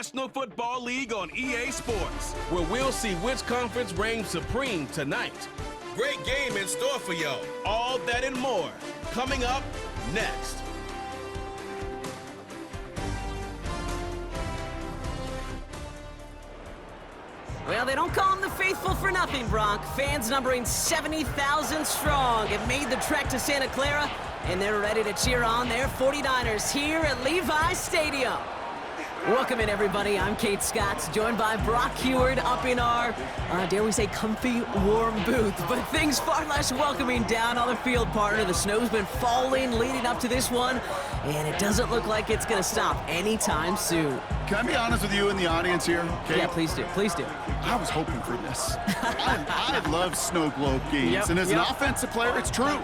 National Football League on EA Sports, where we'll see which conference reigns supreme tonight. Great game in store for y'all. All that and more coming up next. Well, they don't call them the faithful for nothing, Brock. Fans numbering 70,000 strong have made the trek to Santa Clara, and they're ready to cheer on their 49ers here at Levi's Stadium. Welcome in, everybody. I'm Kate Scott, joined by Brock Heward up in our, dare we say, comfy, warm booth. But things far less welcoming down on the field, partner. The snow's been falling leading up to this one, and it doesn't look like it's going to stop anytime soon. Can I be honest with you in the audience here, Kate? Yeah, please do. Please do. I was hoping for this. I love snow globe games, and as an offensive player, it's true.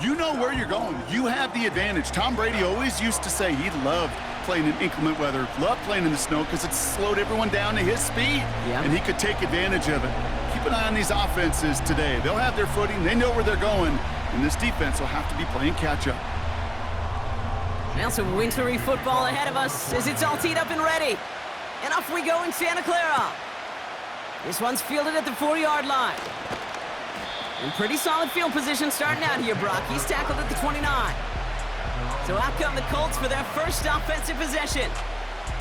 You know where you're going. You have the advantage. Tom Brady always used to say he loved playing in inclement weather, loved playing in the snow because it slowed everyone down to his speed, and he could take advantage of it. Keep an eye on these offenses today. They'll have their footing. They know where they're going, and this defense will have to be playing catch-up. Now some wintry football ahead of us as it's all teed up and ready. And off we go in Santa Clara. This one's fielded at the 4-yard line. In pretty solid field position starting out here, Brock. He's tackled at the 29. So out come the Colts for their first offensive possession.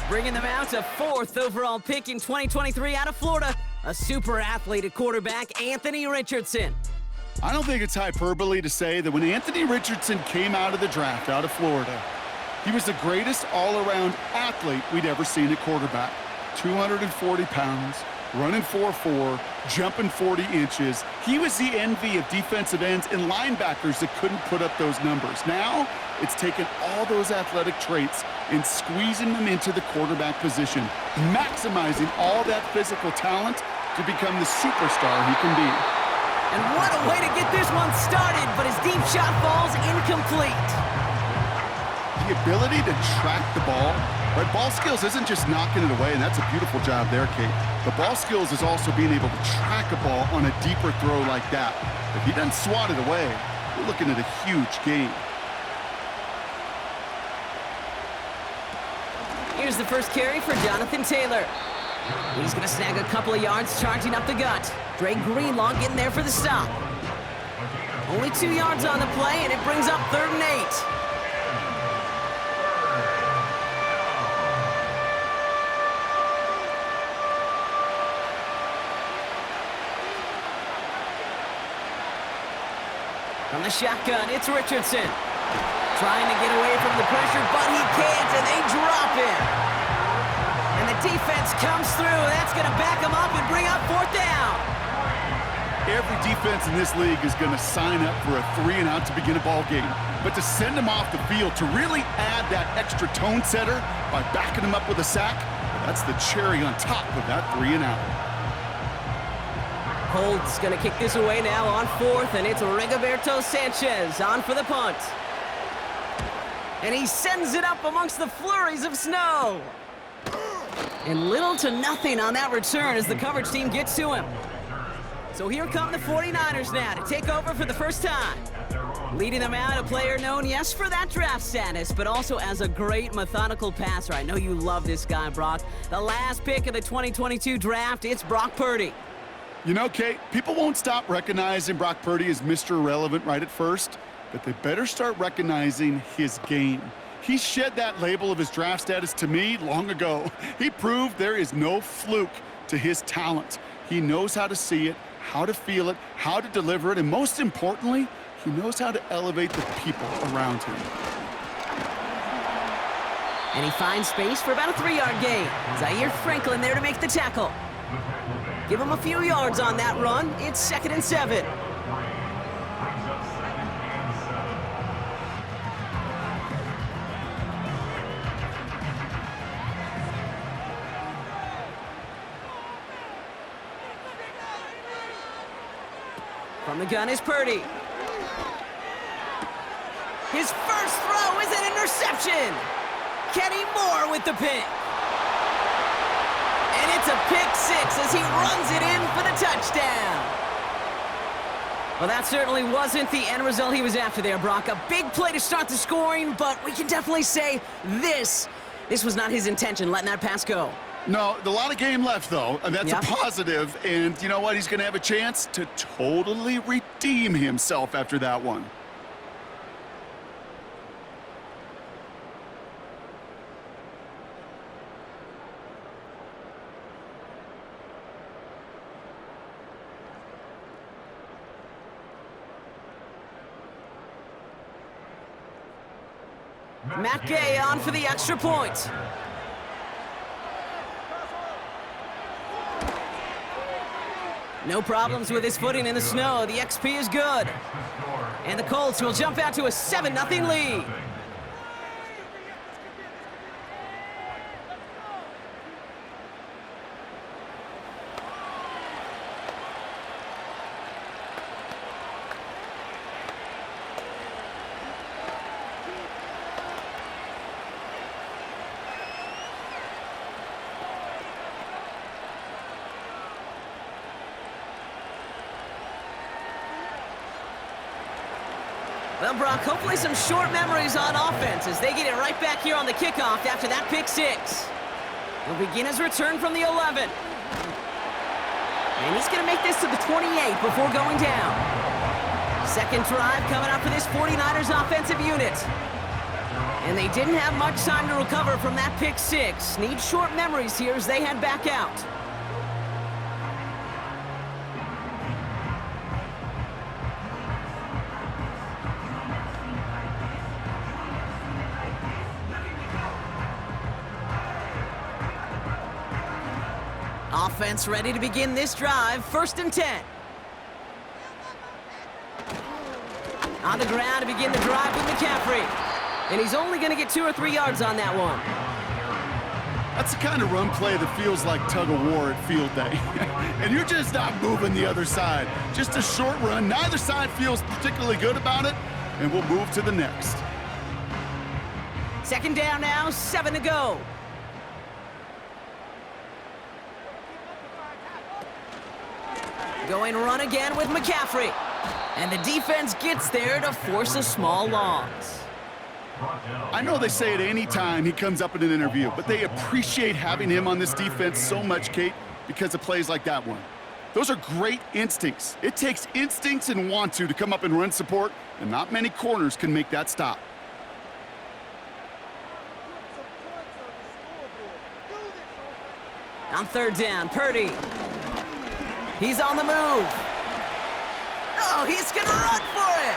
Bringing them out, a 4th overall pick in 2023 out of Florida. A super athlete at quarterback, Anthony Richardson. I don't think it's hyperbole to say that when Anthony Richardson came out of the draft out of Florida, he was the greatest all-around athlete we'd ever seen at quarterback. 240 pounds, running 4.4, jumping 40 inches. He was the envy of defensive ends and linebackers that couldn't put up those numbers. Now, it's taken all those athletic traits and squeezing them into the quarterback position, maximizing all that physical talent to become the superstar he can be. And what a way to get this one started, but his deep shot falls incomplete. The ability to track the ball, right? Ball skills isn't just knocking it away, and that's a beautiful job there, Kate. The ball skills is also being able to track a ball on a deeper throw like that. If he doesn't swat it away, we're looking at a huge game. Here's the first carry for Jonathan Taylor. He's going to snag a couple of yards charging up the gut. Dre Greenlaw getting there for the stop. Only 2 yards on the play, and it brings up 3rd and 8. From the shotgun, it's Richardson. Trying to get away from the pressure, but he can't, and they drop him. And the defense comes through. That's going to back him up and bring up 4th down. Every defense in this league is going to sign up for a 3-and-out to begin a ball game. But to send him off the field, to really add that extra tone setter by backing him up with a sack, that's the cherry on top of that 3-and-out. Colts going to kick this away now on 4th, and it's Rigoberto Sanchez on for the punt. And he sends it up amongst the flurries of snow. And little to nothing on that return as the coverage team gets to him. So here come the 49ers now to take over for the first time. Leading them out, a player known, yes, for that draft status, but also as a great methodical passer. I know you love this guy, Brock. The last pick of the 2022 draft, it's Brock Purdy. You know, Kate, people won't stop recognizing Brock Purdy as Mr. Irrelevant right at first, but they better start recognizing his game. He shed that label of his draft status to me long ago. He proved there is no fluke to his talent. He knows how to see it, how to feel it, how to deliver it, and most importantly, he knows how to elevate the people around him. And he finds space for about a 3-yard gain. Zaire Franklin there to make the tackle. Give him a few yards on that run. It's 2nd and 7. From the gun is Purdy. His first throw is an interception. Kenny Moore with the pick. And it's a pick 6 as he runs it in for the touchdown. Well, that certainly wasn't the end result he was after there, Brock. A big play to start the scoring, but we can definitely say this was not his intention, letting that pass go. No, a lot of game left, though, and that's Yep. a positive. And you know what? He's going to have a chance to totally redeem himself after that one. Matt Gay on for the extra point. No problems with his footing in the snow. The XP is good. And the Colts will jump out to a 7-0 lead. Well, Brock, hopefully some short memories on offense as they get it right back here on the kickoff after that pick six. He'll begin his return from the 11. And he's going to make this to the 28 before going down. Second drive coming up for this 49ers offensive unit. And they didn't have much time to recover from that pick six. Need short memories here as they head back out. Offense ready to begin this drive. 1st and 10. On the ground to begin the drive with McCaffrey. And he's only going to get 2 or 3 yards on that one. That's the kind of run play that feels like tug-of-war at field day. And you're just not moving the other side. Just a short run. Neither side feels particularly good about it. And we'll move to the next. Second down now, 7 to go. Going run again with McCaffrey. And the defense gets there to force a small loss. I know they say it any time he comes up in an interview, but they appreciate having him on this defense so much, Kate, because of plays like that one. Those are great instincts. It takes instincts and want to come up and run support, and not many corners can make that stop. On 3rd down, Purdy. He's on the move. Oh, he's going to run for it.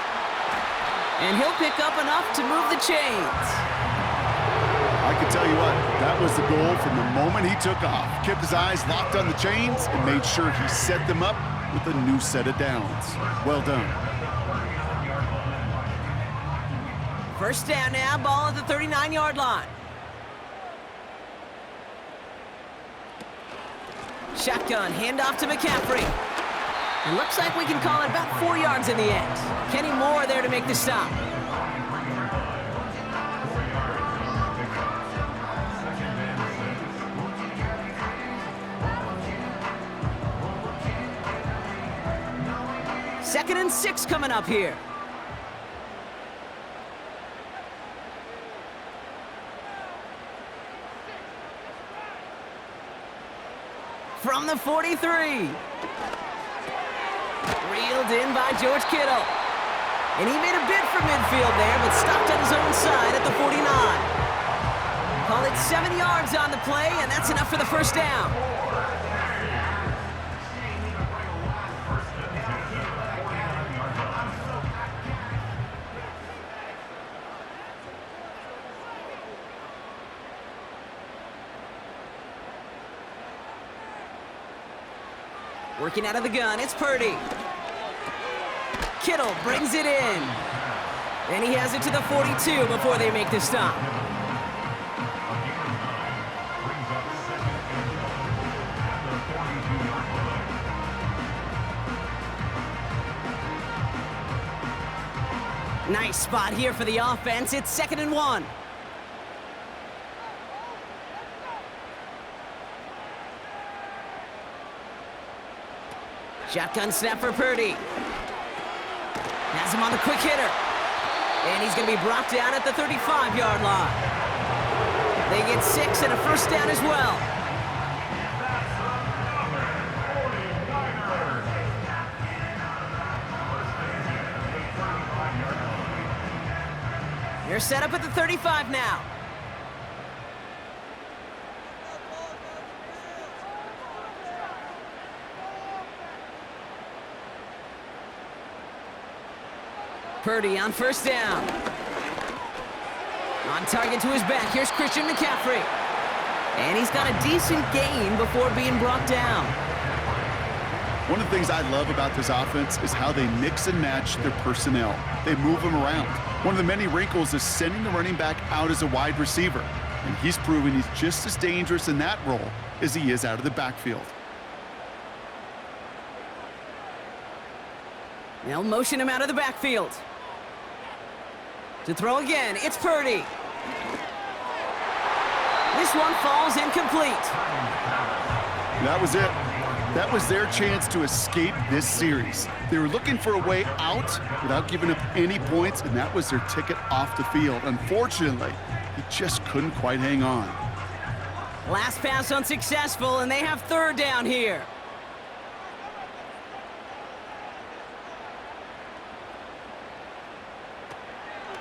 And he'll pick up enough to move the chains. I can tell you what, that was the goal from the moment he took off. Kept his eyes locked on the chains and made sure he set them up with a new set of downs. Well done. 1st down now, ball at the 39-yard line. Shotgun, handoff to McCaffrey. It looks like we can call it about 4 yards in the end. Kenny Moore there to make the stop. Second and 6 coming up here. From the 43. Reeled in by George Kittle. And he made a bid for midfield there, but stopped on his own side at the 49. Call it 7 yards on the play, and that's enough for the 1st down. Working out of the gun, it's Purdy. Kittle brings it in. And he has it to the 42 before they make the stop. Nice spot here for the offense. It's 2nd and 1. Shotgun snap for Purdy. Has him on the quick hitter. And he's going to be brought down at the 35-yard line. They get 6 and a 1st down as well. They're set up at the 35 now. Purdy on first down. On target to his back. Here's Christian McCaffrey. And he's got a decent gain before being brought down. One of the things I love about this offense is how they mix and match their personnel. They move them around. One of the many wrinkles is sending the running back out as a wide receiver. And he's proven he's just as dangerous in that role as he is out of the backfield. They'll motion him out of the backfield. To throw again, it's Purdy. This one falls incomplete. That was it. That was their chance to escape this series. They were looking for a way out without giving up any points, and that was their ticket off the field. Unfortunately, he just couldn't quite hang on. Last pass unsuccessful, and they have third down here.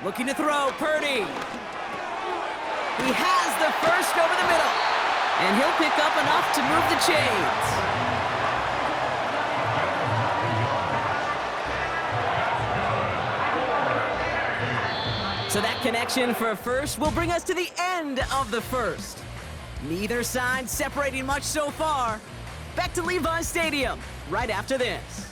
Looking to throw, Purdy. He has the first over the middle. And he'll pick up enough to move the chains. So that connection for a first will bring us to the end of the first. Neither side separating much so far. Back to Levi's Stadium right after this.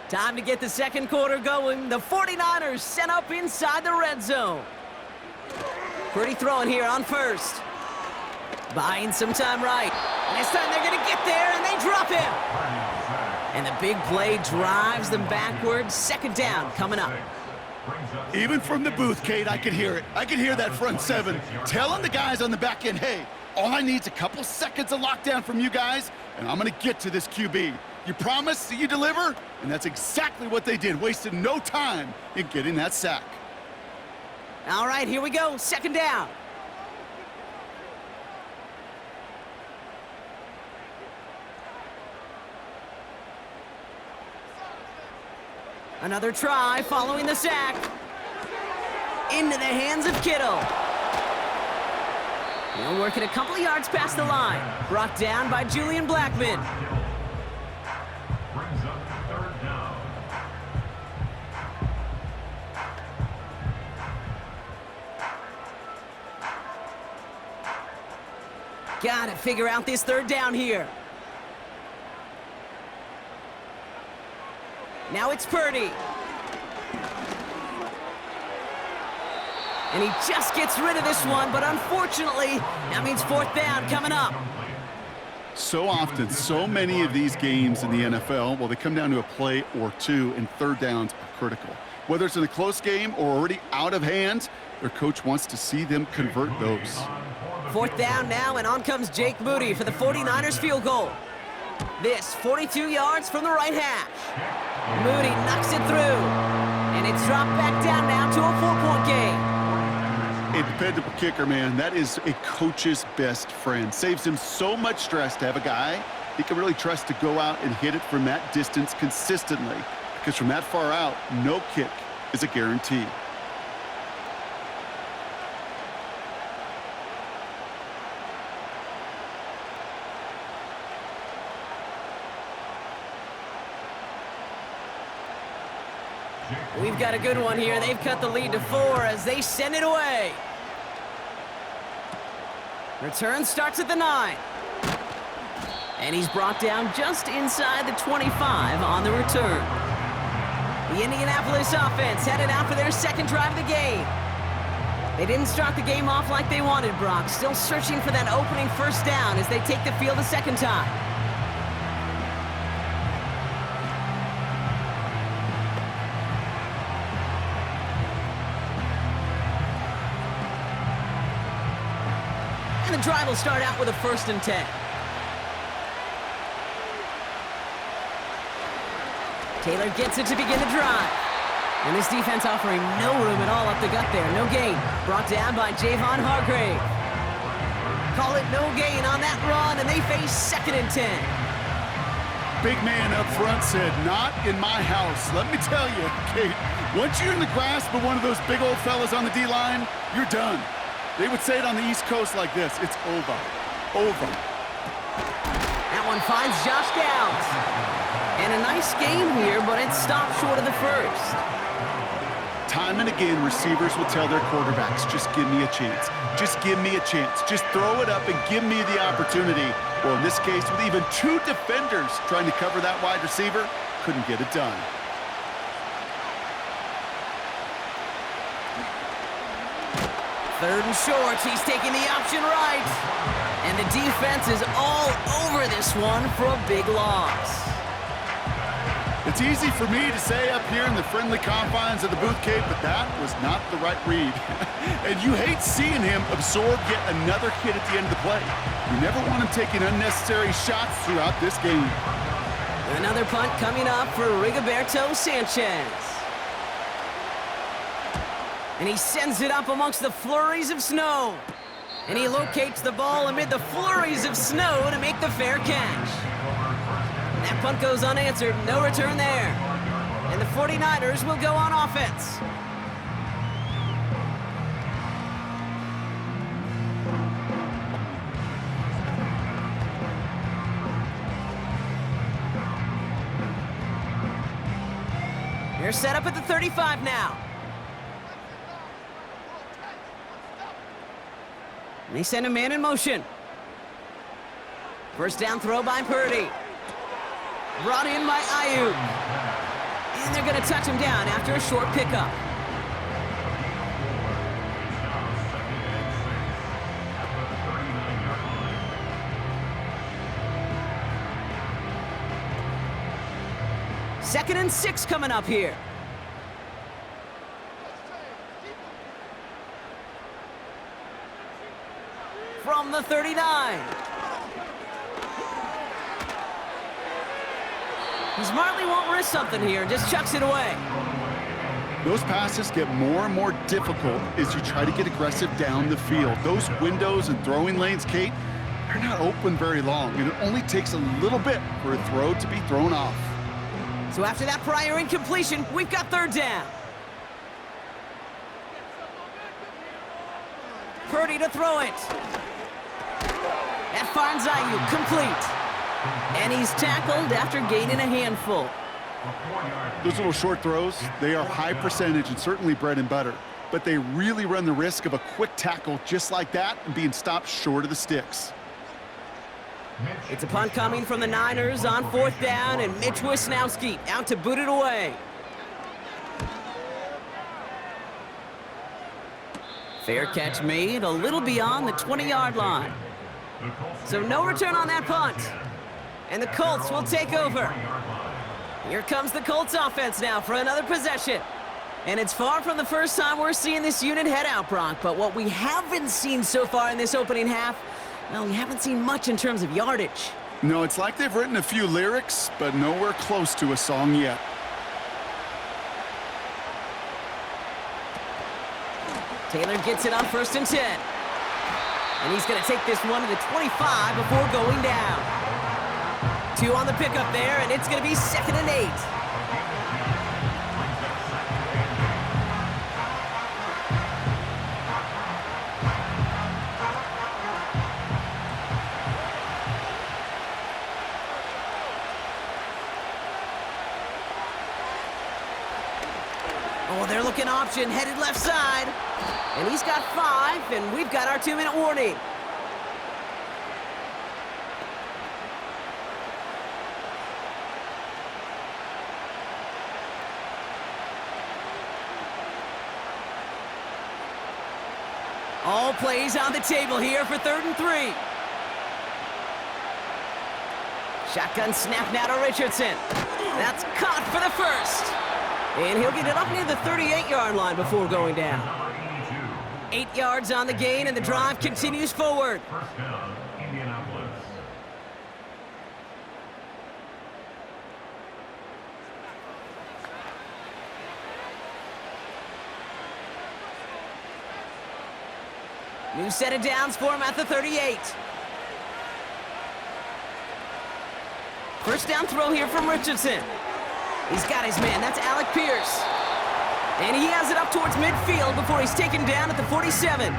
Time to get the second quarter going. The 49ers set up inside the red zone. Purdy throwing here on first. Buying some time right. And this time they're going to get there, and they drop him. And the big play drives them backwards. Second down coming up. Even from the booth, Kate, I could hear it. I could hear that front seven telling the guys on the back end, hey, all I need is a couple seconds of lockdown from you guys, and I'm going to get to this QB. You promise that you deliver? And that's exactly what they did, wasted no time in getting that sack. All right, here we go. Second down. Another try following the sack. Into the hands of Kittle. He'll work it a couple of yards past the line. Brought down by Julian Blackman. Got to figure out this third down here. Now it's Purdy. And he just gets rid of this one, but unfortunately, that means fourth down coming up. So often, so many of these games in the NFL, well, they come down to a play or two, and third downs are critical. Whether it's in a close game or already out of hand, their coach wants to see them convert those. Fourth down now, and on comes Jake Moody for the 49ers field goal. This 42 yards from the right hash. Moody knocks it through, and it's dropped back down now to a 4-point game. A dependable kicker, man. That is a coach's best friend. Saves him so much stress to have a guy he can really trust to go out and hit it from that distance consistently. Because from that far out, no kick is a guarantee. We've got a good one here. They've cut the lead to 4 as they send it away. Return starts at the 9. And he's brought down just inside the 25 on the return. The Indianapolis offense headed out for their second drive of the game. They didn't start the game off like they wanted, Brock. Still searching for that opening first down as they take the field a second time. And the drive will start out with a 1st and 10. Taylor gets it to begin the drive. And this defense offering no room at all up the gut there. No gain. Brought down by Javon Hargrave. Call it no gain on that run, and they face 2nd and 10. Big man up front said, "Not in my house." Let me tell you, Kate, once you're in the grasp of one of those big old fellas on the D-line, you're done. They would say it on the East Coast like this: it's over. Over. That one finds Josh Downs. And a nice game here, but it stopped short of the first. Time and again, receivers will tell their quarterbacks, just give me a chance. Just give me a chance. Just throw it up and give me the opportunity. Well, in this case, with even 2 defenders trying to cover that wide receiver, couldn't get it done. Third and short, he's taking the option right. And the defense is all over this one for a big loss. It's easy for me to say up here in the friendly confines of the booth, Kate, but that was not the right read. And you hate seeing him absorb yet another hit at the end of the play. You never want him taking unnecessary shots throughout this game. Another punt coming up for Rigoberto Sanchez. And he sends it up amongst the flurries of snow. And he locates the ball amid the flurries of snow to make the fair catch. That punt goes unanswered, no return there. And the 49ers will go on offense. They're set up at the 35 now. They send a man in motion. First down throw by Purdy. Brought in by Ayuk. And they're going to touch him down after a short pickup. Second and 6 coming up here. From the 39. He smartly won't risk something here and just chucks it away. Those passes get more and more difficult as you try to get aggressive down the field. Those windows and throwing lanes, Kate, they're not open very long, and it only takes a little bit for a throw to be thrown off. So after that prior incompletion, we've got third down. Purdy to throw it. That finds Ayuk complete. And he's tackled after gaining a handful. Those little short throws, they are high percentage and certainly bread and butter. But they really run the risk of a quick tackle just like that and being stopped short of the sticks. It's a punt coming from the Niners on 4th down, and Mitch Wisnowski out to boot it away. Fair catch made a little beyond the 20-yard line. So no return on that punt. And the Colts will take over. Here comes the Colts offense now for another possession. And it's far from the first time we're seeing this unit head out, Brock. But what we haven't seen so far in this opening half, well, we haven't seen much in terms of yardage. No, it's like they've written a few lyrics, but nowhere close to a song yet. Taylor gets it on 1st and 10. And he's going to take this one to the 25 before going down. 2 on the pickup there, and it's going to be 2nd and 8. Oh, they're looking option, headed left side. And he's got 5, and we've got our 2-minute warning. All plays on the table here for 3rd and 3. Shotgun snap now to Richardson. That's caught for the first. And he'll get it up near the 38-yard line before going down. 8 yards on the gain, and the drive continues forward. First down, Indianapolis. New set of downs for him at the 38. First down throw here from Richardson. He's got his man, that's Alec Pierce. And he has it up towards midfield before he's taken down at the 47.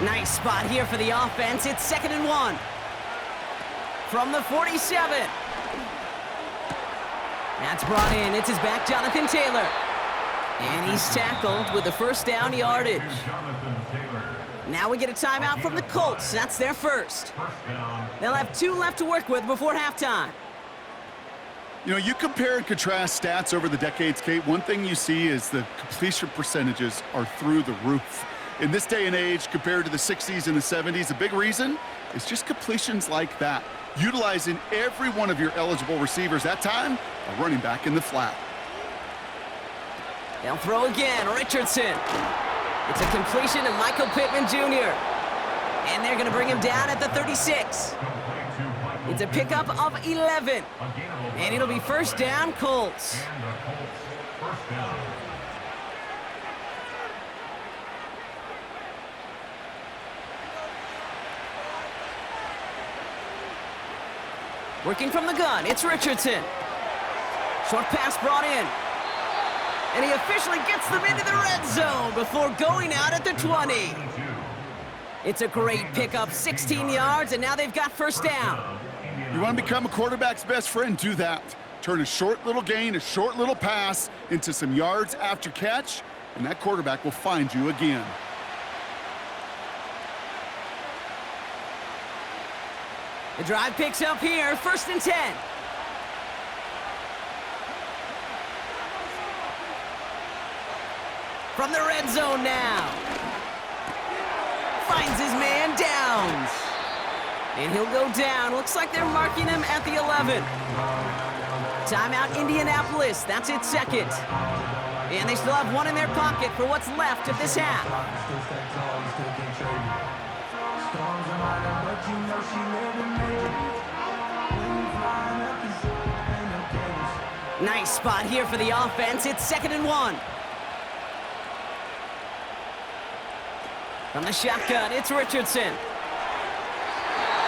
Nice spot here for the offense. It's 2nd and 1. From the 47. That's brought in. It's his back, Jonathan Taylor. And he's tackled with the first down yardage. Now we get a timeout from the Colts. That's their first. They'll have 2 left to work with before halftime. You know, you compare and contrast stats over the decades, Kate. One thing you see is the completion percentages are through the roof. In this day and age, compared to the 60s and the 70s, a big reason is just completions like that. Utilizing every one of your eligible receivers. That time, a running back in the flat. They'll throw again, Richardson. It's a completion to Michael Pittman Jr. And they're going to bring him down at the 36. It's a pickup of 11. And it'll be first down, Colts. Working from the gun, it's Richardson. Short pass brought in. And he officially gets them into the red zone before going out at the 20. It's a great pickup, 16 yards, and now they've got first down. You want to become a quarterback's best friend? Do that. Turn a short little gain, a short little pass into some yards after catch, and that quarterback will find you again. The drive picks up here, 1st and 10. From the red zone now. Finds his man, Downs. And he'll go down. Looks like they're marking him at the 11. Timeout, Indianapolis. That's its 2nd. And they still have 1 in their pocket for what's left of this half. Nice spot here for the offense. It's 2nd and 1. From the shotgun, it's Richardson.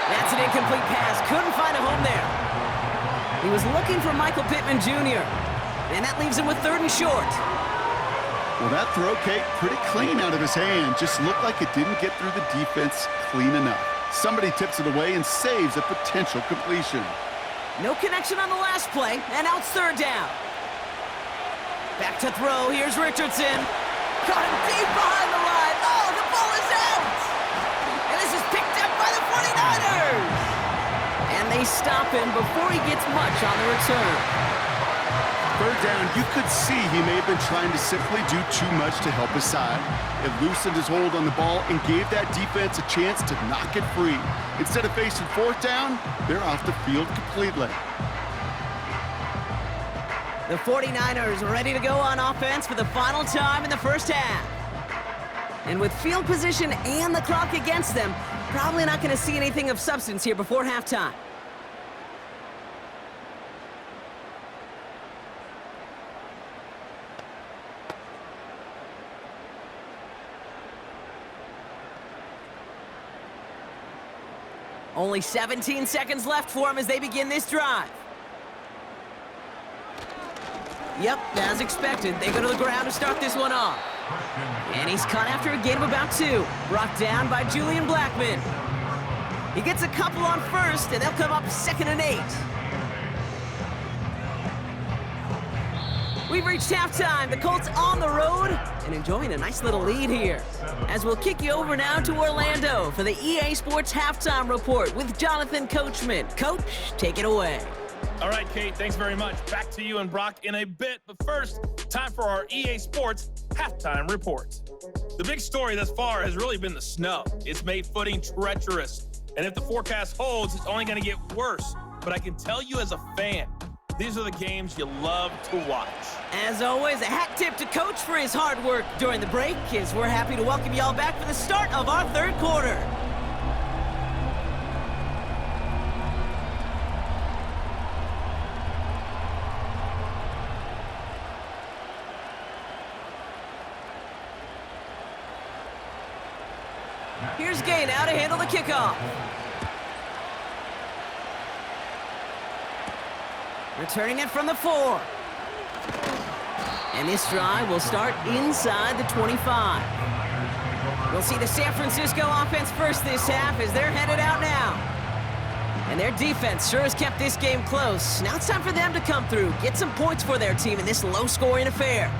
That's an incomplete pass. Couldn't find a home there. He was looking for Michael Pittman Jr. And that leaves him with 3rd and short. Well, that throw, Kate, pretty clean out of his hand. Just looked like it didn't get through the defense clean enough. Somebody tips it away and saves a potential completion. No connection on the last play, and now it's 3rd down. Back to throw, here's Richardson. Caught him deep behind the line. Oh, the ball is out! And this is picked up by the 49ers! And they stop him before he gets much on the return. 3rd down, you could see he may have been trying to simply do too much to help his side. It loosened his hold on the ball and gave that defense a chance to knock it free. Instead of facing 4th down, they're off the field completely. The 49ers are ready to go on offense for the final time in the first half. And with field position and the clock against them, probably not going to see anything of substance here before halftime. Only 17 seconds left for him as they begin this drive. Yep, as expected, they go to the ground to start this one off. And he's caught after a gain of about 2. Brought down by Julian Blackman. He gets a couple on first, and they'll come up 2nd and 8. We've reached halftime. The Colts on the road and enjoying a nice little lead here. As we'll kick you over now to Orlando for the EA Sports Halftime Report with Jonathan Coachman. Coach, take it away. All right, Kate, thanks very much. Back to you and Brock in a bit. But first, time for our EA Sports Halftime Report. The big story thus far has really been the snow. It's made footing treacherous. And if the forecast holds, it's only going to get worse. But I can tell you as a fan, these are the games you love to watch. As always, a hat tip to Coach for his hard work during the break, as we're happy to welcome y'all back for the start of our 3rd quarter. Here's Gay now to handle the kickoff. Returning it from the 4. And this drive will start inside the 25. We'll see the San Francisco offense first this half as they're headed out now. And their defense sure has kept this game close. Now it's time for them to come through, get some points for their team in this low-scoring affair.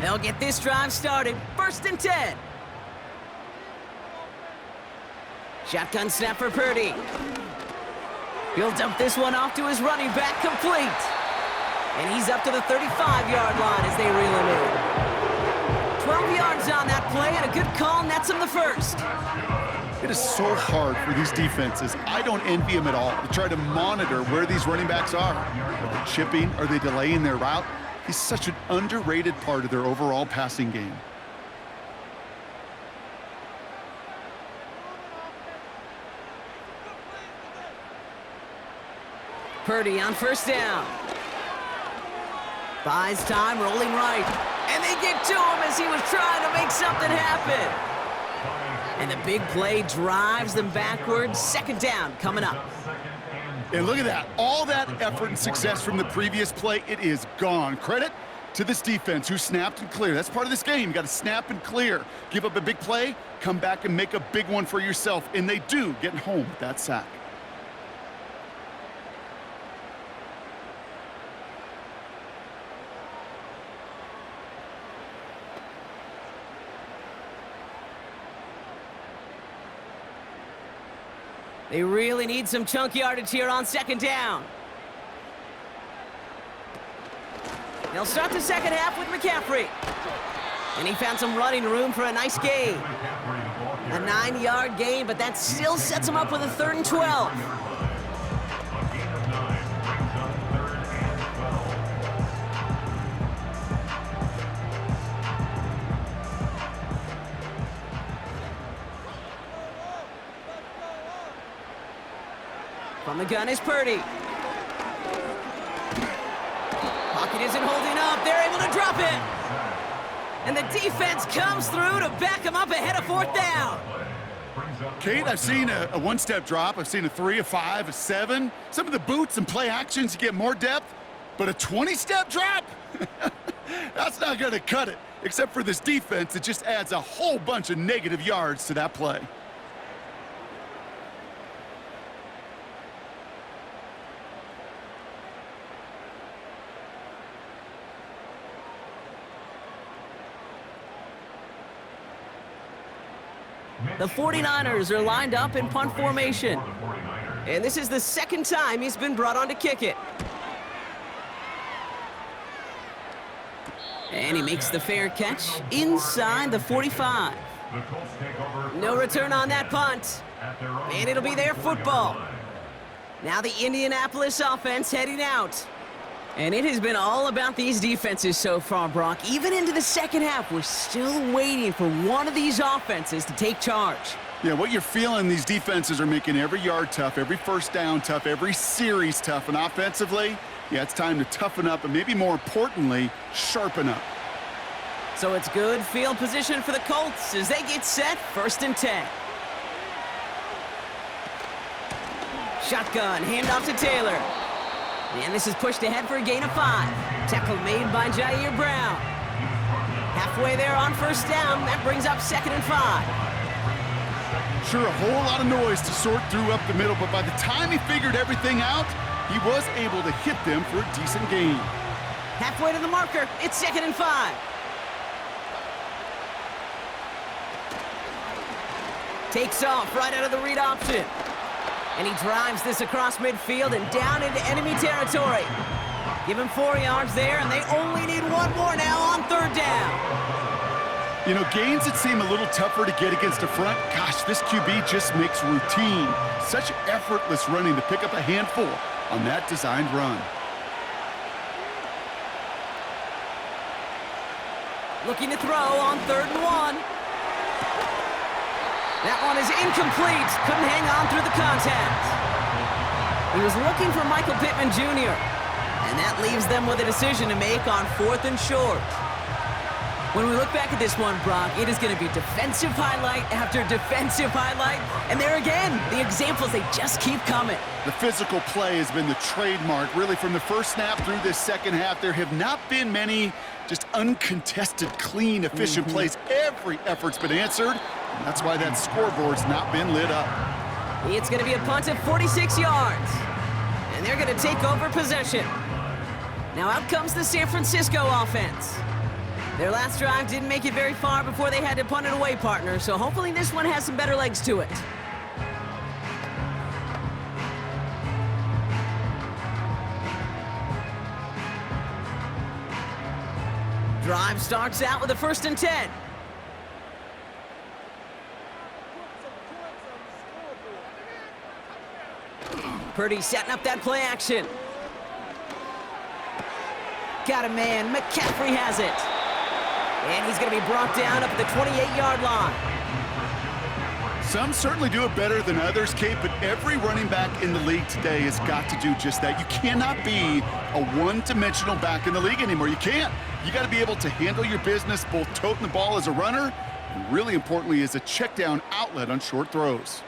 They'll get this drive started. 1st and 10. Shotgun snap for Purdy. He'll dump this one off to his running back, complete. And he's up to the 35-yard line as they reel him in. 12 yards on that play, and a good call nets him the first. It is so hard for these defenses. I don't envy them at all to try to monitor where these running backs are. Are they chipping? Are they delaying their route? He's such an underrated part of their overall passing game. Purdy on 1st down. Buys time, rolling right. And they get to him as he was trying to make something happen. And the big play drives them backwards. 2nd down coming up. And look at that. All that effort and success from the previous play, it is gone. Credit to this defense who snapped and cleared. That's part of this game. You got to snap and clear. Give up a big play, come back and make a big one for yourself. And they do, getting home with that sack. They really need some chunk yardage here on 2nd down. They'll start the 2nd half with McCaffrey. And he found some running room for a nice gain. A 9-yard gain, but that still sets him up with a 3rd and 12. From the gun is Purdy. Pocket isn't holding up. They're able to drop it. And the defense comes through to back him up ahead of 4th down. Kate, I've seen a one-step drop. I've seen a 3, a 5, a 7. Some of the boots and play actions, you get more depth. But a 20-step drop? That's not going to cut it. Except for this defense, it just adds a whole bunch of negative yards to that play. The 49ers are lined up in punt formation. And this is the 2nd time he's been brought on to kick it. And he makes the fair catch inside the 45. No return on that punt. And it'll be their football. Now the Indianapolis offense heading out. And it has been all about these defenses so far, Brock. Even into the 2nd half, we're still waiting for one of these offenses to take charge. Yeah, what you're feeling, these defenses are making every yard tough, every 1st down tough, every series tough. And offensively, yeah, it's time to toughen up and maybe more importantly, sharpen up. So it's good field position for the Colts as they get set. 1st and 10. Shotgun, handoff to Taylor. And this is pushed ahead for a gain of 5. Tackle made by Jair Brown. Halfway there on 1st down. That brings up 2nd and 5. Sure, a whole lot of noise to sort through up the middle, but by the time he figured everything out, he was able to hit them for a decent gain. Halfway to the marker. It's 2nd and 5. Takes off right out of the read option. And he drives this across midfield and down into enemy territory. Give him 4 yards there, and they only need 1 more now on 3rd down. You know, gains that seem a little tougher to get against a front, gosh, this QB just makes routine. Such effortless running to pick up a handful on that designed run. Looking to throw on 3rd and 1. That one is incomplete. Couldn't hang on through the contact. He was looking for Michael Pittman Jr., and that leaves them with a decision to make on 4th and short. When we look back at this one, Brock, it is going to be defensive highlight after defensive highlight. And there again, the examples, they just keep coming. The physical play has been the trademark, really, from the first snap through this second half. There have not been many just uncontested, clean, efficient plays. Every effort's been answered, and that's why that scoreboard's not been lit up. It's going to be a punt of 46 yards, and they're going to take over possession. Now out comes the San Francisco offense. Their last drive didn't make it very far before they had to punt it away, partner, so hopefully this one has some better legs to it. Drive starts out with a 1st and 10. Purdy setting up that play action. Got a man. McCaffrey has it. And he's going to be brought down up at the 28-yard line. Some certainly do it better than others, Kate, but every running back in the league today has got to do just that. You cannot be a one-dimensional back in the league anymore. You can't. You got to be able to handle your business, both toting the ball as a runner, and really importantly, as a check-down outlet on short throws.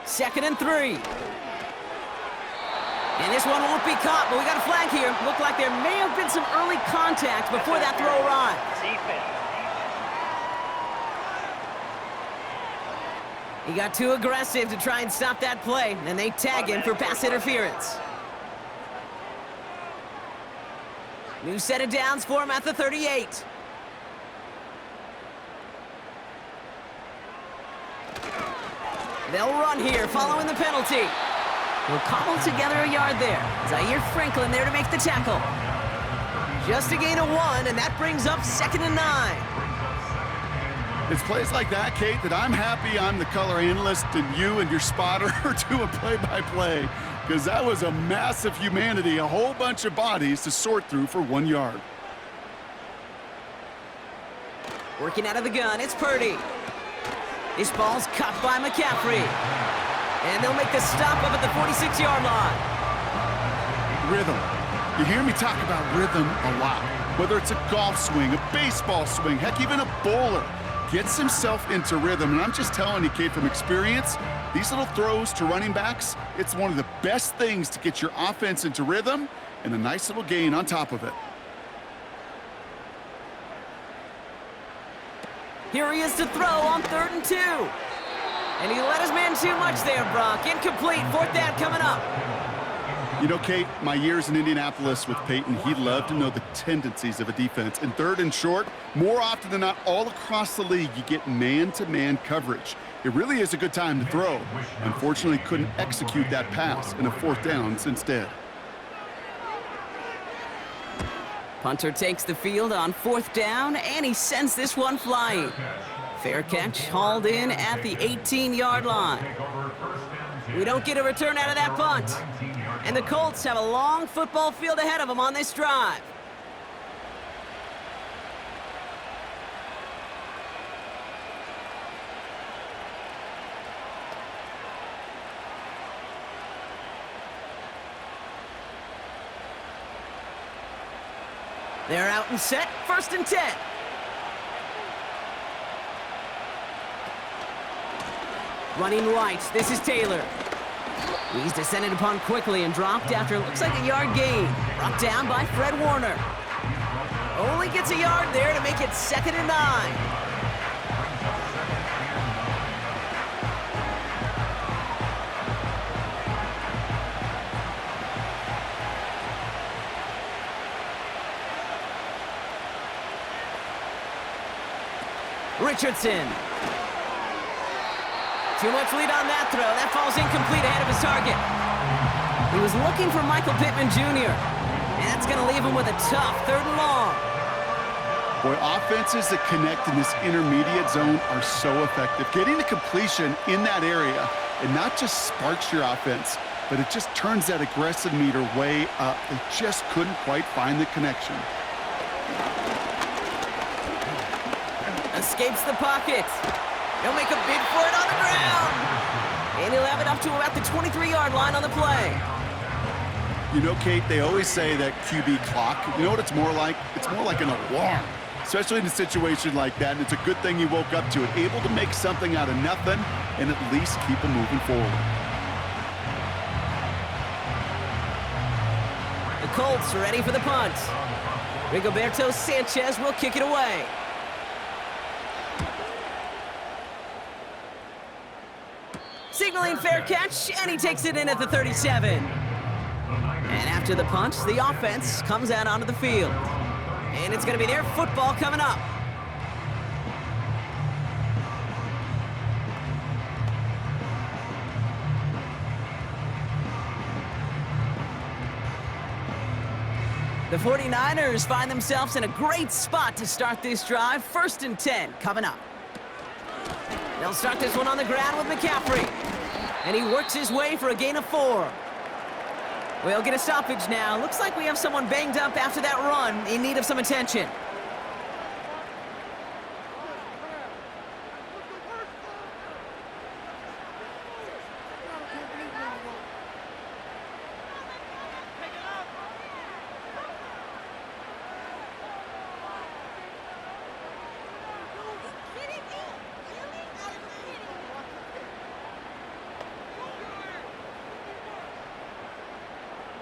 2nd and 3. And this one won't be caught, but we got a flag here. Looked like there may have been some early contact before that throw arrived. He got too aggressive to try and stop that play, and they tag him for pass interference. New set of downs for him at the 38. They'll run here, following the penalty. He'll cobble together a yard there. Zaire Franklin there to make the tackle. Just a gain of 1, and that brings up 2nd and 9. It's plays like that, Kate, that I'm happy I'm the color analyst and you and your spotter are doing play-by-play, because that was a massive humanity, a whole bunch of bodies to sort through for 1 yard. Working out of the gun, it's Purdy. This ball's caught by McCaffrey. And they'll make the stop up at the 46-yard line. Rhythm. You hear me talk about rhythm a lot. Whether it's a golf swing, a baseball swing, heck, even a bowler gets himself into rhythm. And I'm just telling you, Kate, from experience, these little throws to running backs, it's one of the best things to get your offense into rhythm and a nice little gain on top of it. Here he is to throw on 3rd and 2. And he let his man too much there, Brock. Incomplete, 4th down coming up. You know, Kate, my years in Indianapolis with Peyton, he loved to know the tendencies of a defense. In 3rd and short, more often than not, all across the league, you get man-to-man coverage. It really is a good time to throw. Unfortunately, couldn't execute that pass in a 4th down instead. Punter takes the field on 4th down, and he sends this one flying. Fair catch, hauled in at the 18-yard line. We don't get a return out of that punt. And the Colts have a long football field ahead of them on this drive. They're out and set, 1st and 10. Running right, this is Taylor. He's descended upon quickly and dropped after it looks like a yard gain. Brought down by Fred Warner. Only gets a yard there to make it 2nd and 9. Richardson. Too much lead on that throw. That falls incomplete ahead of his target. He was looking for Michael Pittman Jr., and that's going to leave him with a tough 3rd and long. Boy, offenses that connect in this intermediate zone are so effective. Getting the completion in that area, it not just sparks your offense, but it just turns that aggressive meter way up. They just couldn't quite find the connection. Escapes the pocket. He'll make a bid for it on the ground. And he'll have it up to about the 23-yard line on the play. You know, Kate, they always say that QB clock, you know what it's more like? It's more like an alarm, especially in a situation like that, and it's a good thing you woke up to it, able to make something out of nothing and at least keep them moving forward. The Colts are ready for the punt. Rigoberto Sanchez will kick it away. Signaling fair catch, and he takes it in at the 37. And after the punt, the offense comes out onto the field. And it's going to be their football coming up. The 49ers find themselves in a great spot to start this drive. 1st and 10 coming up. They'll start this one on the ground with McCaffrey. And he works his way for a gain of 4. We'll get a stoppage now. Looks like we have someone banged up after that run in need of some attention.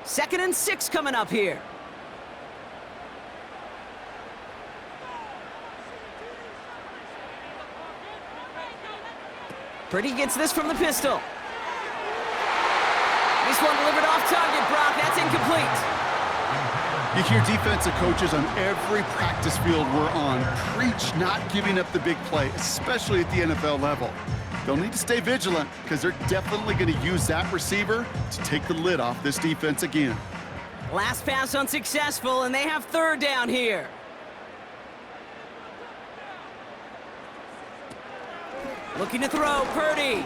Second and 6 coming up here. Purdy gets this from the pistol. This one delivered off target, Brock. That's incomplete. You hear defensive coaches on every practice field we're on preach not giving up the big play, especially at the NFL level. They'll need to stay vigilant because they're definitely going to use that receiver to take the lid off this defense again. Last pass unsuccessful, and they have 3rd down here. Looking to throw, Purdy.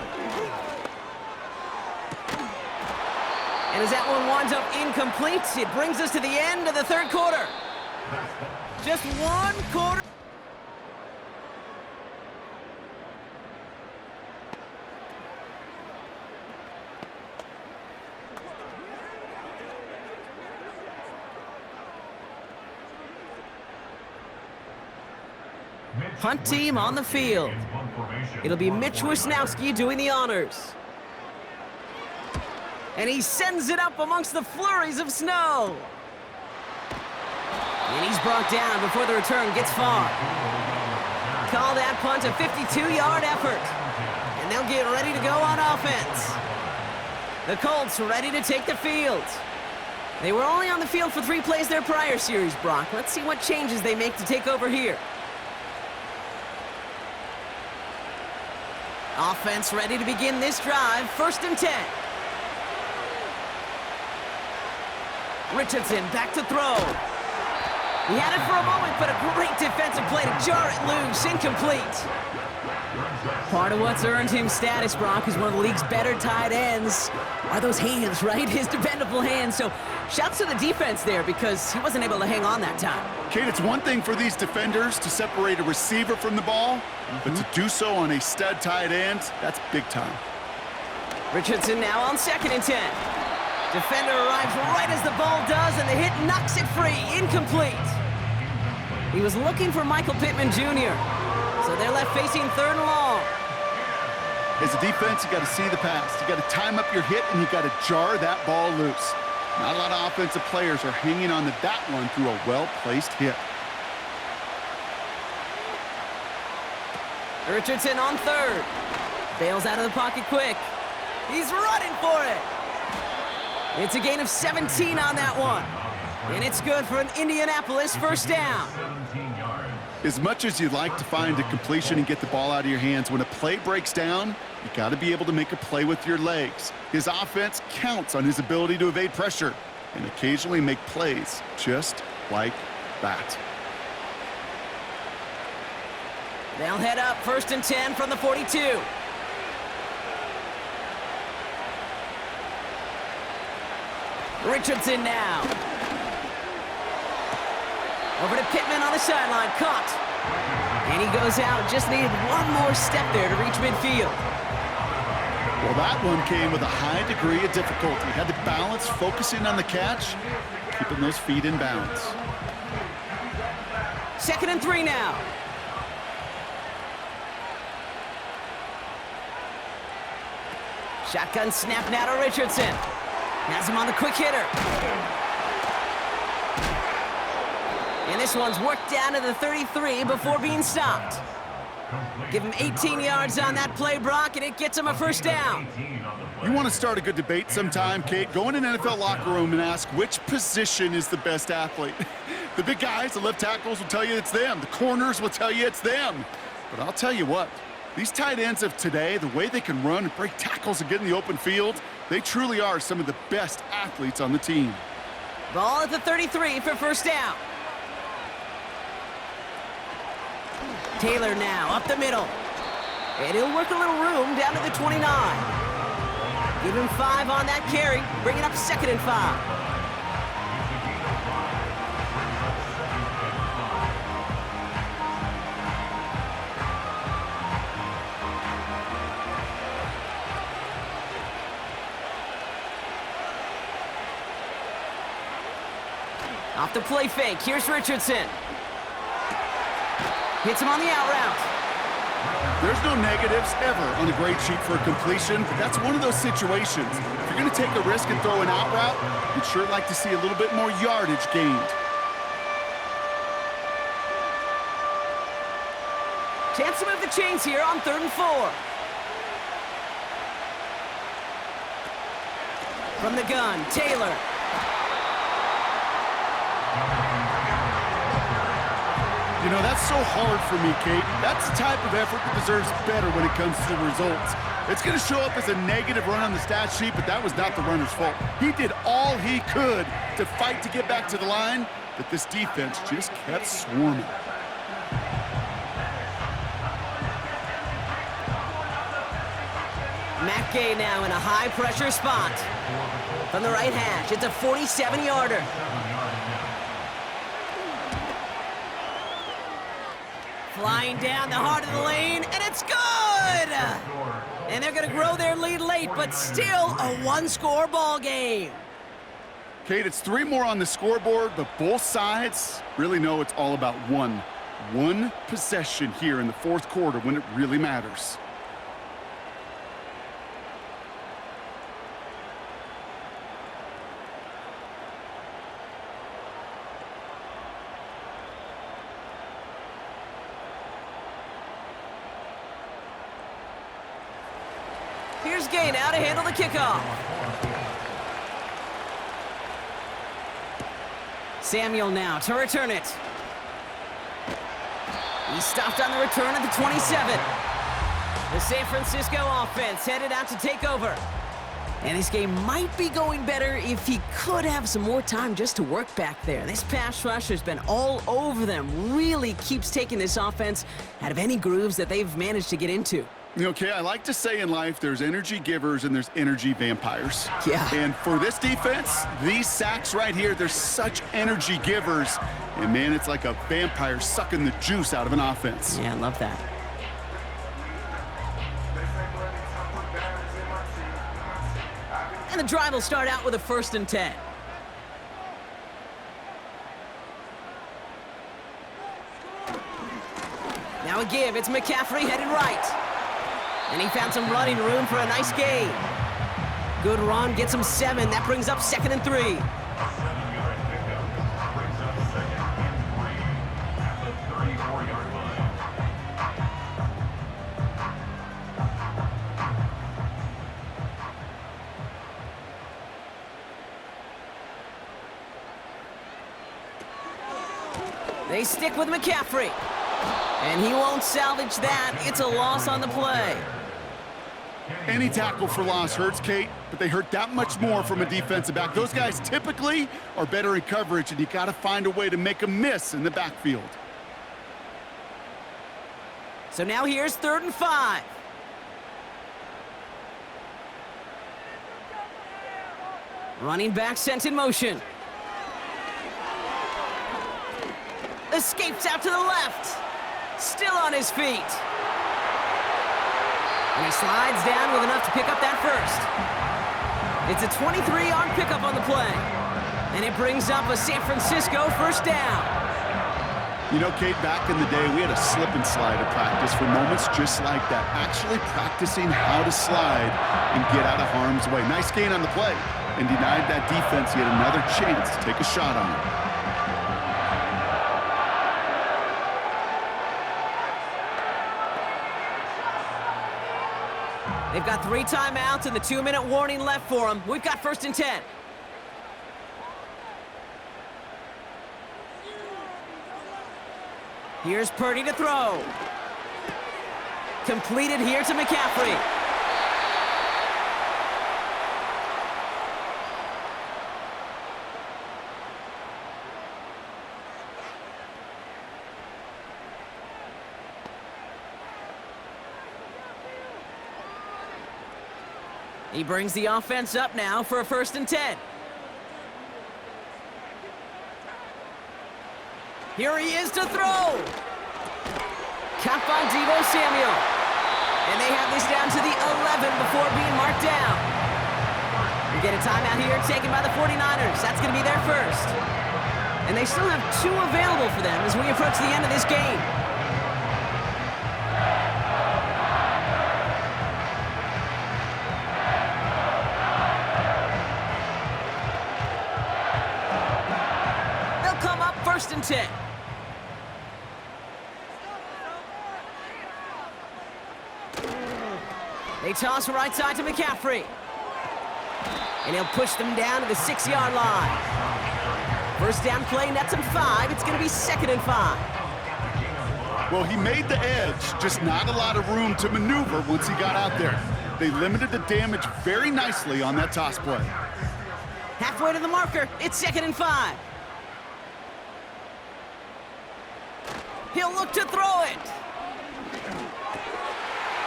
And as that one winds up incomplete, it brings us to the end of the 3rd quarter. Just 1 quarter. Punt team on the field. It'll be Mitch Wisnowski doing the honors. And he sends it up amongst the flurries of snow. And he's brought down before the return gets far. Call that punt a 52-yard effort. And they'll get ready to go on offense. The Colts ready to take the field. They were only on the field for 3 plays their prior series, Brock. Let's see what changes they make to take over here. Offense ready to begin this drive. 1st and 10. Richardson back to throw. He had it for a moment, but a great defensive play to jar it loose. Incomplete. Part of what's earned him status, Brock, is one of the league's better tight ends. Are those hands, right? His dependable hands. So shouts to the defense there because he wasn't able to hang on that time. Kate, it's one thing for these defenders to separate a receiver from the ball, but to do so on a stud tight end, that's big time. Richardson now on 2nd and 10. Defender arrives right as the ball does, and the hit knocks it free. Incomplete. He was looking for Michael Pittman Jr., so they're left facing 3rd and long. As a defense, you got to see the pass. You got to time up your hit, and you got to jar that ball loose. Not a lot of offensive players are hanging on to that one through a well-placed hit. Richardson on 3rd. Bails out of the pocket quick. He's running for it. It's a gain of 17 on that one. And it's good for an Indianapolis 1st down. As much as you'd like to find a completion and get the ball out of your hands, when a play breaks down, you got to be able to make a play with your legs. His offense counts on his ability to evade pressure and occasionally make plays just like that. They'll head up 1st and 10 from the 42. Richardson now. Over to Pittman on the sideline. Caught. And he goes out, just needed one more step there to reach midfield. Well, that one came with a high degree of difficulty. Had to balance, focusing on the catch, keeping those feet in bounds. 2nd and 3 now. Shotgun snap now to Richardson. Has him on the quick hitter. And this one's worked down to the 33 before being stopped. Give him 18 yards on that play, Brock, and it gets him a first down. You want to start a good debate sometime, Kate? Go in an NFL locker room and ask which position is the best athlete. The big guys, the left tackles will tell you it's them. The corners will tell you it's them. But I'll tell you what, these tight ends of today, the way they can run and break tackles and get in the open field, they truly are some of the best athletes on the team. Ball at the 33 for first down. Taylor now up the middle. And he'll work a little room down to the 29. Give him 5 on that carry, bring it up 2nd and 5. Off the play fake, here's Richardson. Hits him on the out route. There's no negatives ever on the grade sheet for a completion, but that's one of those situations. If you're going to take a risk and throw an out route, you'd sure like to see a little bit more yardage gained. Chance to move the chains here on 3rd and 4. From the gun, Taylor. You know, that's so hard for me, Kate. That's the type of effort that deserves better when it comes to the results. It's going to show up as a negative run on the stat sheet, but that was not the runner's fault. He did all he could to fight to get back to the line, but this defense just kept swarming. Matt Gay now in a high-pressure spot. From the right hash, it's a 47-yarder. Flying down the heart of the lane, and it's good! And they're going to grow their lead late, but still a one-score ball game. Kate, it's 3 more on the scoreboard, but both sides really know it's all about one possession here in the 4th quarter when it really matters. Here's Gay now to handle the kickoff. Samuel now to return it. He stopped on the return at the 27. The San Francisco offense headed out to take over. And this game might be going better if he could have some more time just to work back there. This pass rush has been all over them. Really keeps taking this offense out of any grooves that they've managed to get into. Okay, I like to say in life there's energy givers and there's energy vampires. Yeah. And for this defense, these sacks right here, they're such energy givers. And man, it's like a vampire sucking the juice out of an offense. Yeah, I love that. And the drive will start out with a 1st and 10. Now a give, it's McCaffrey headed right. And he found some running room for a nice gain. Good run, gets him 7. That brings up 2nd and 3. They stick with McCaffrey. And he won't salvage that. It's a loss on the play. Any tackle for loss hurts, Kate, but they hurt that much more from a defensive back. Those guys typically are better in coverage, and you got to find a way to make a miss in the backfield. So now here's 3rd and 5. Running back sent in motion. Escapes out to the left. still on his feet. And he slides down with enough to pick up that first. It's a 23-yard pickup on the play. And it brings up a San Francisco first down. You know, Kate, back in the day, we had a slip and slide at practice for moments just like that. Actually practicing how to slide and get out of harm's way. Nice gain on the play. And denied that defense yet another chance to take a shot on him. They've got 3 timeouts and the 2-minute warning left for them. We've got 1st and 10. Here's Purdy to throw. Completed here to McCaffrey. He brings the offense up now for a 1st and 10. Here he is to throw. Caught by Deebo Samuel. And they have this down to the 11 before being marked down. We get a timeout here taken by the 49ers. That's going to be their first. And they still have 2 available for them as we approach the end of this game. They'll come up 1st and 10. They toss right side to McCaffrey. And he'll push them down to the 6-yard line. First down play, nets him 5. It's going to be 2nd and 5. Well, he made the edge, just not a lot of room to maneuver once he got out there. They limited the damage very nicely on that toss play. Halfway to the marker, it's 2nd and 5. He'll look to throw it.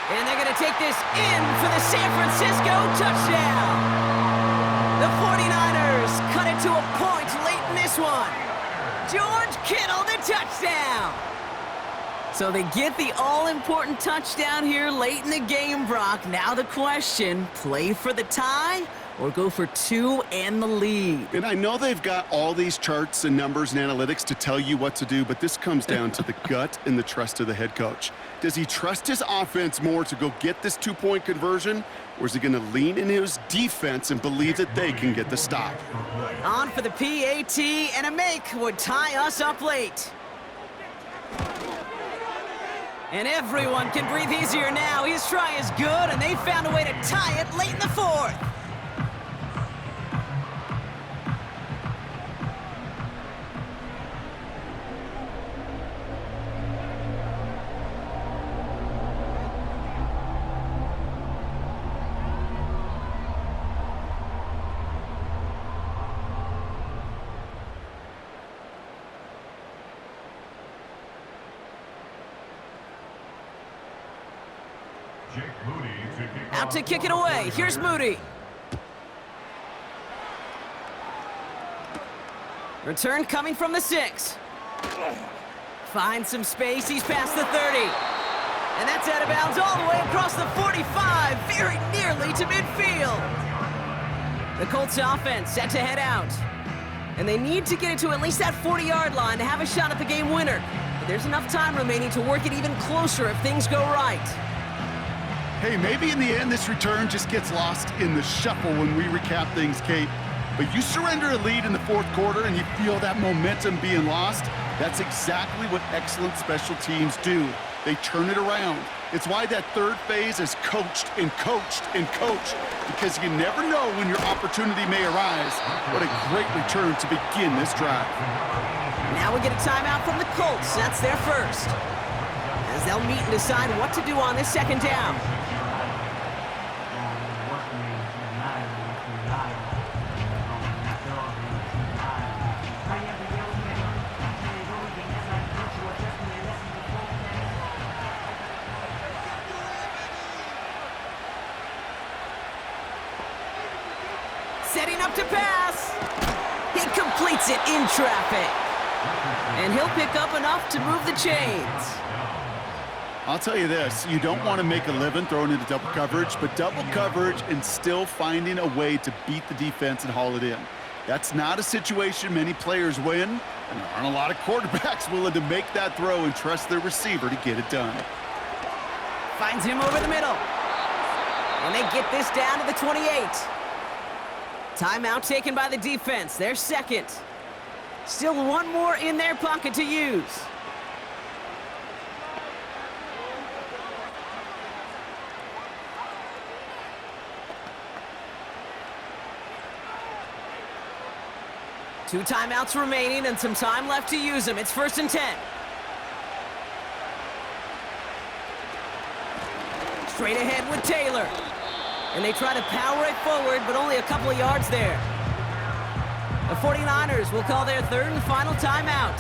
And they're going to take this in for the San Francisco touchdown. The 49ers cut it to a point late in this one. George Kittle, the touchdown. So they get the all-important touchdown here late in the game, Brock. Now the question, play for the tie or go for 2 and the lead? And I know they've got all these charts and numbers and analytics to tell you what to do, but this comes down to the gut and the trust of the head coach. Does he trust his offense more to go get this 2-point conversion, or is he going to lean in his defense and believe that they can get the stop? On for the PAT, and a make would tie us up late. And everyone can breathe easier now. His try is good, and they found a way to tie it late in the 4th. Out to kick it away. Here's Moody. Return coming from the 6. Finds some space. He's past the 30. And that's out of bounds all the way across the 45, very nearly to midfield. The Colts offense set to head out. And they need to get it to at least that 40-yard line to have a shot at the game winner. But there's enough time remaining to work it even closer if things go right. Hey, maybe in the end this return just gets lost in the shuffle when we recap things, Kate. But you surrender a lead in the 4th quarter and you feel that momentum being lost. That's exactly what excellent special teams do. They turn it around. It's why that 3rd phase is coached and coached and coached, because you never know when your opportunity may arise. What a great return to begin this drive. Now we get a timeout from the Colts. That's their first. As they'll meet and decide what to do on this 2nd down. Setting up to pass. He completes it in traffic. And he'll pick up enough to move the chains. I'll tell you this, you don't want to make a living throwing into double coverage, but double coverage and still finding a way to beat the defense and haul it in. That's not a situation many players win, and there aren't a lot of quarterbacks willing to make that throw and trust their receiver to get it done. Finds him over the middle. And they get this down to the 28. Timeout taken by the defense, their second. Still one more in their pocket to use. Two timeouts remaining and some time left to use them. It's 1st and 10. Straight ahead with Taylor. And they try to power it forward, but only a couple of yards there. The 49ers will call their 3rd and final timeout.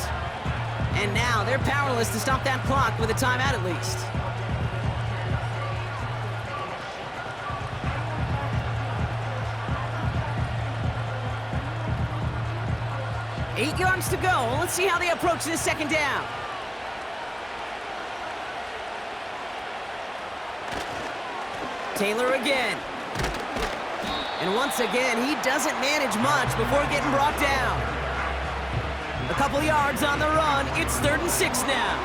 And now they're powerless to stop that clock with a timeout at least. Eight yards to go. Let's see how they approach this second down. Taylor again. And once again, he doesn't manage much before getting brought down. A couple yards on the run. It's 3rd and 6 now.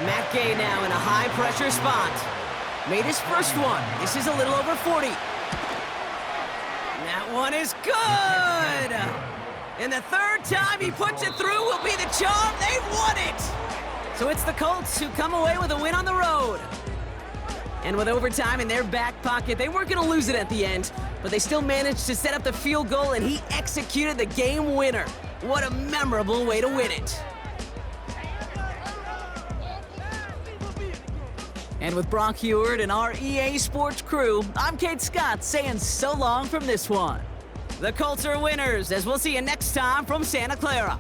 Matt Gay now in a high-pressure spot. Made his first one. This is a little over 40. That one is good! And the 3rd time he puts it through will be the charm. They won it! So it's the Colts who come away with a win on the road. And with overtime in their back pocket, they weren't going to lose it at the end, but they still managed to set up the field goal, and he executed the game winner. What a memorable way to win it. And with Brock Heward and our EA Sports crew, I'm Kate Scott saying so long from this one. The Colts are winners, as we'll see you next time from Santa Clara.